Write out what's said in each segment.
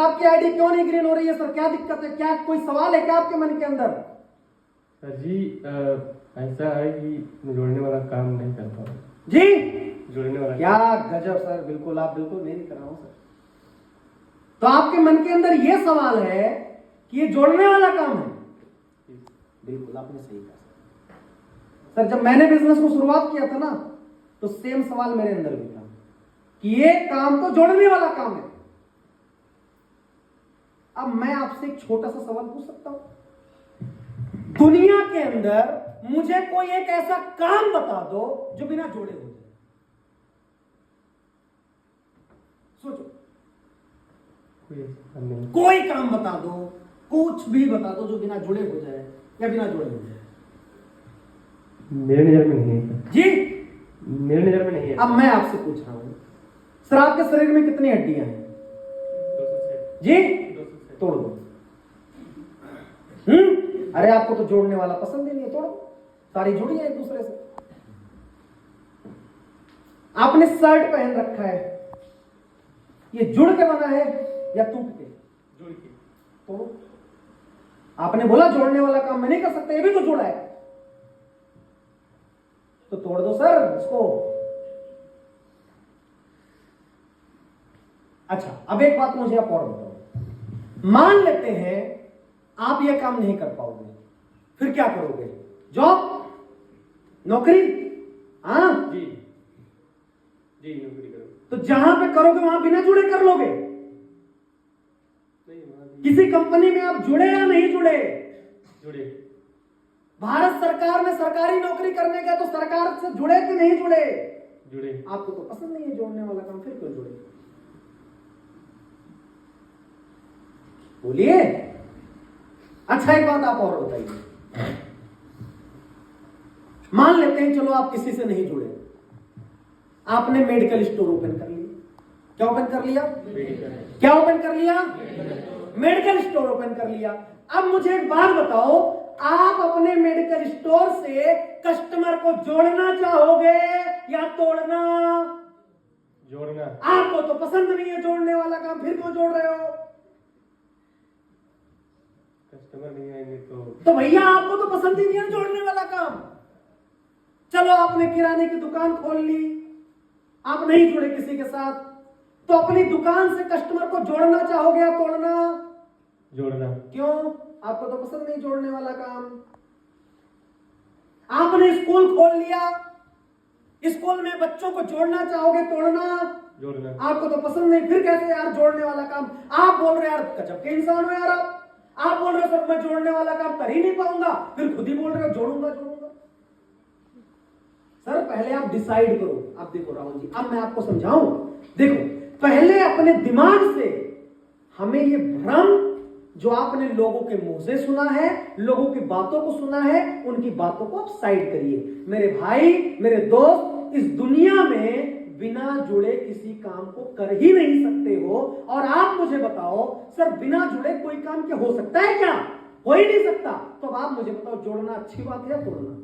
आपकी आईडी क्यों नहीं ग्रीन हो रही है सर? क्या दिक्कत है? क्या कोई सवाल है क्या आपके मन के अंदर? सर जी ऐसा है कि जोड़ने वाला काम नहीं कर पा रहा। जी जोड़ने वाला क्या गजब सर, बिल्कुल आप बिल्कुल नहीं कर रहा हूं सर। तो आपके मन के अंदर यह सवाल है कि ये जोड़ने वाला काम है? बिल्कुल आपने सही कहा सर। जब मैंने बिजनेस को शुरुआत किया था ना, तो सेम सवाल मेरे अंदर भी था कि ये काम तो जोड़ने वाला काम है। अब मैं आपसे एक छोटा सा सवाल पूछ सकता हूं? दुनिया के अंदर मुझे कोई एक ऐसा काम बता दो जो बिना जोड़े हो जाए। सोचो, कोई काम बता दो, कुछ भी बता दो जो बिना जुड़े हो जाए या बिना जोड़े हो जाए। मेरे नजर में नहीं है जी, मेरे नजर में नहीं है। अब मैं आपसे पूछ रहा हूं सर, आपके शरीर में कितनी हड्डियां हैं? जी तोड़ दो। अरे आपको तो जोड़ने वाला पसंद ही नहीं है, तोड़ो। सारी जुड़ी है एक दूसरे से। आपने शर्ट पहन रखा है, ये जुड़ के बना है या टूट के? जुड़ के। तोड़ो। आपने बोला जोड़ने वाला काम मैं नहीं कर सकता, ये भी तो जुड़ा है, तो तोड़ दो सर इसको। अच्छा, अब एक बात मुझे आप और बताओ। मान लेते हैं आप ये काम नहीं कर पाओगे, फिर क्या करोगे? जॉब, नौकरी? हाँ जी जी नौकरी करो। तो जहां पे करोगे वहां बिना जुड़े कर लोगे? किसी कंपनी में आप जुड़े या नहीं जुड़े? जुड़े। भारत सरकार में सरकारी नौकरी करने का तो सरकार से जुड़े कि नहीं जुड़े? जुड़े। आपको तो पसंद नहीं है जोड़ने वाला काम, फिर क्यों जुड़े? बोलिए। अच्छा एक बात आप और बताइए। मान लेते हैं चलो आप किसी से नहीं जुड़े, आपने मेडिकल स्टोर ओपन कर लिया। क्या ओपन कर लिया? क्या ओपन कर लिया? मेडिकल स्टोर ओपन कर लिया। अब मुझे एक बात बताओ, आप अपने मेडिकल स्टोर से कस्टमर को जोड़ना चाहोगे या तोड़ना? जोड़ना। आपको तो पसंद नहीं है जोड़ने वाला काम, फिर क्यों जोड़ रहे हो? कस्टमर नहीं आएंगे तो भैया आपको तो पसंद ही नहीं है जोड़ने वाला काम। चलो आपने किराने की दुकान खोल ली, आप नहीं जुड़े किसी के साथ, तो अपनी दुकान से कस्टमर को जोड़ना चाहोगे या तोड़ना? जोड़ना। क्यों? आपको तो पसंद नहीं जोड़ने वाला काम। आपने स्कूल खोल लिया, स्कूल में बच्चों को जोड़ना चाहोगे, तोड़ना? जोड़ना। आपको तो पसंद नहीं, फिर कैसे यार जोड़ने वाला काम? आप बोल रहे यार गजब के इंसान हो यार आप बोल रहे हो सर मैं जोड़ने वाला काम कर ही नहीं पाऊंगा, फिर खुद ही बोल रहे हो जोड़ूंगा जोड़ूंगा। सर पहले आप डिसाइड करो। आप देखो राहुल जी, अब मैं आपको समझाऊं। देखो, पहले अपने दिमाग से हमें ये भ्रम जो आपने लोगों के मुंह से सुना है, लोगों की बातों को सुना है, उनकी बातों को आप साइड करिए। मेरे भाई, मेरे दोस्त, इस दुनिया में बिना जुड़े किसी काम को कर ही नहीं सकते हो। और आप मुझे बताओ सर, बिना जुड़े कोई काम क्या हो सकता है? क्या हो ही नहीं सकता। तो अब आप मुझे बताओ, जोड़ना अच्छी बात है या तोड़ना?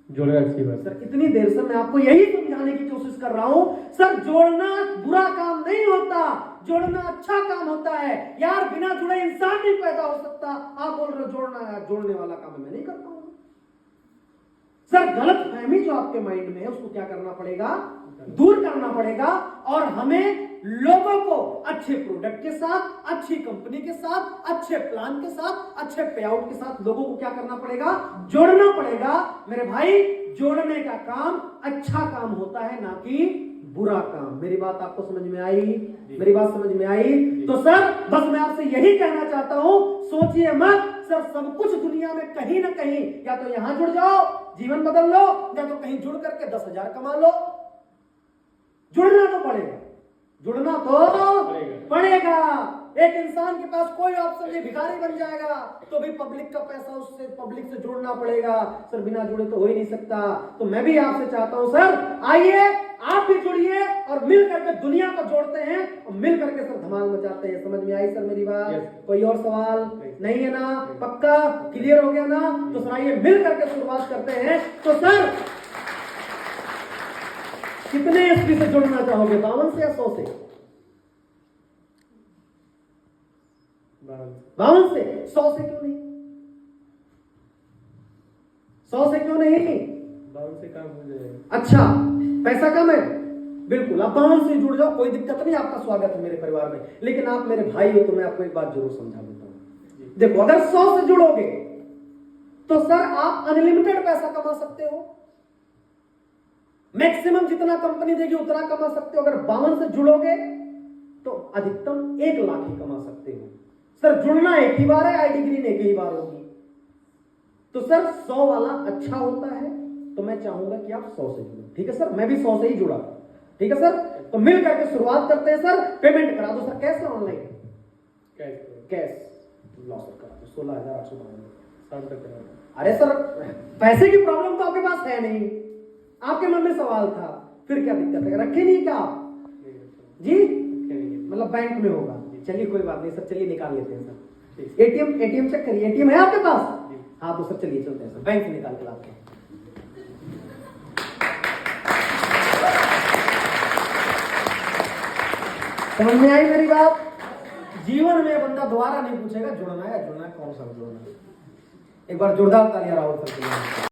जोड़ना अच्छी बात। सर इतनी देर से मैं आपको यही समझाने की कोशिश कर रहा हूं, सर जोड़ना बुरा काम नहीं होता, जोड़ना अच्छा काम होता है। यार बिना जुड़े इंसान नहीं पैदा हो सकता। आप बोल रहे हो जोड़ना है, जोड़ने वाला काम मैं नहीं कर पाऊंगा। सर गलत फहमी जो आपके माइंड में है उसको क्या करना पड़ेगा? दूर करना पड़ेगा। और हमें लोगों को अच्छे प्रोडक्ट के साथ, अच्छी कंपनी के साथ, अच्छे प्लान के साथ, अच्छे पेआउट के साथ लोगों को क्या करना पड़ेगा? जोड़ना पड़ेगा। मेरे भाई, जोड़ने का काम अच्छा काम होता है, ना कि बुरा काम। मेरी बात आपको समझ में आई? मेरी बात समझ में आई? तो सर बस मैं आपसे यही कहना चाहता हूं, सोचिए मत सर, सब कुछ दुनिया में कहीं ना कहीं या तो यहां जुड़ जाओ, जीवन बदल लो, या तो कहीं जुड़ करके 10,000 कमा लो। जुड़ना तो पड़ेगा, जुड़ना तो पड़ेगा। एक इंसान के पास कोई ऑप्शन नहीं, भिखारी बन जाएगा तो भी पब्लिक का पैसा उससे, पब्लिक से जोड़ना पड़ेगा। सर बिना जुड़े तो हो ही नहीं सकता। तो मैं भी आपसे चाहता हूं सर, आइए आप भी जुड़िए और मिल करके दुनिया को जोड़ते हैं और मिल करके सर धमाल मचाते हैं। समझ में आई सर मेरी बात? कोई और सवाल नहीं है ना? पक्का क्लियर हो गया ना? तो सर आइए मिल करके शुरुआत करते हैं। तो सर कितने एसपी से जुड़ना चाहोगे? 52 से या 100 से? 52 से 100 से क्यों नहीं? 100 से क्यों नहीं? 52 से काम हो जाएगा। अच्छा, पैसा कम है, बिल्कुल आप 52 से जुड़ जाओ, कोई दिक्कत नहीं, आपका स्वागत है मेरे परिवार में। लेकिन आप मेरे भाई हो तो मैं आपको एक बात जरूर समझा देता हूं। देखो, अगर 100 से जुड़ोगे तो सर आप अनलिमिटेड पैसा कमा सकते हो, मैक्सिमम जितना कंपनी देगी उतना कमा सकते हो। अगर 52 से जुड़ोगे तो अधिकतम 1 लाख ही कमा सकते हो। सर जुड़ना एक ही बार है, आईडी ग्रीन एक ही बार होगी। तो सर 100 वाला अच्छा होता है, तो मैं चाहूंगा कि आप 100 से जुड़ो। ठीक है सर, मैं भी 100 से ही जुड़ा। ठीक है सर, तो मिल करके शुरुआत करते हैं सर। पेमेंट करा दो सर, कैश है ऑनलाइन? कैश लॉस करा दो 16,892 शाम तक करा दो। अरे सर, पैसे की प्रॉब्लम तो आपके पास है नहीं, आपके मन में सवाल था, फिर क्या दिक्कत है? रखे नहीं क्या आप जी? मतलब बैंक में होगा। चलिए कोई बात नहीं सर, चलिए निकाल लेते हैं सर। एटीएम चेक करिए, एटीएम है आपके पास? हाँ तो सर चलिए चलते हैं सर, बैंक से निकाल के लाते हैं। समझ में आई मेरी बात? जीवन में बंदा दोबारा नहीं पूछेगा जुड़ना है या जुड़ना है, कौन सा जुड़ना है। एक बार जोरदार तालियां राहुल सर के लिए।